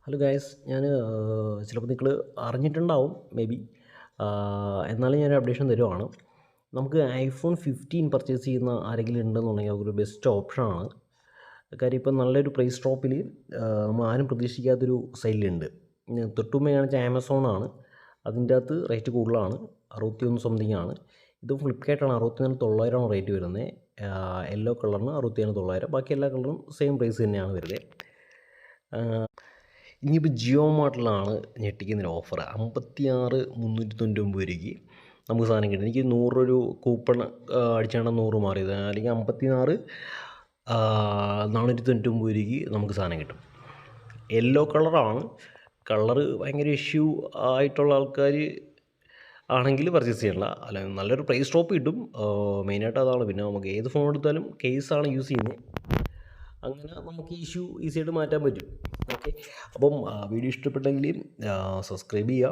Hello guys, ഞാൻ ചിലപ്പോൾ നിങ്ങൾ അറിഞ്ഞിട്ടുണ്ടാവും മേ ബി. എന്നാലും ഞാനൊരു അപ്ഡേഷൻ തരുവാണ്. നമുക്ക് ഐഫോൺ 15 പർച്ചേസ് ചെയ്യുന്ന ആരെങ്കിലും ഉണ്ടെന്നുണ്ടെങ്കിൽ അതൊരു ബെസ്റ്റ് ഓപ്ഷനാണ്. കാര്യം ഇപ്പം നല്ലൊരു പ്രൈസ് ഡ്രോപ്പിൽ നമ്മൾ ആരും പ്രതീക്ഷിക്കാത്തൊരു സെയിലുണ്ട്. തൊട്ട് മുമ്പേ കാണിച്ച ആമസോണാണ്. അതിൻ്റെ അകത്ത് റേറ്റ് കൂടുതലാണ്, 61 സംതിങ് ആണ്. ഇത് ഫ്ലിപ്കാർട്ടാണ്, 64,900 റേറ്റ് വരുന്നത്. യെല്ലോ കളറിന് 64,900, ബാക്കി എല്ലാ കളറും സെയിം പ്രൈസ് തന്നെയാണ് വരുന്നത്. ഇനിയിപ്പോൾ ജിയോ മാർട്ടിലാണ് ഞെട്ടിക്കുന്നൊരു ഓഫർ. 56,399 രൂപയ്ക്ക് നമുക്ക് സാധനം കിട്ടും. എനിക്ക് 100 ഒരു കൂപ്പൺ അടിച്ചാണ് 100 മാറിയത്. അല്ലെങ്കിൽ 54,499 രൂപയ്ക്ക് നമുക്ക് സാധനം കിട്ടും. യെല്ലോ കളറാണ്. കളറ് ഭയങ്കര ഇഷ്യൂ ആയിട്ടുള്ള ആൾക്കാർ ആണെങ്കിൽ പർച്ചേസ് ചെയ്യണ്ട. അല്ല, നല്ലൊരു പ്രൈസ് ഡ്രോപ്പ് കിട്ടും. മെയിനായിട്ട് അതാണ്. പിന്നെ നമുക്ക് ഏത് ഫോൺ എടുത്താലും കേസാണ് യൂസ് ചെയ്യുന്നത്. അങ്ങനെ നമുക്ക് ഈ ഇഷ്യൂ ഈസിയായിട്ട് മാറ്റാൻ പറ്റും. ഓക്കെ, അപ്പം വീഡിയോ ഇഷ്ടപ്പെട്ടെങ്കിൽ സബ്സ്ക്രൈബ് ചെയ്യുക.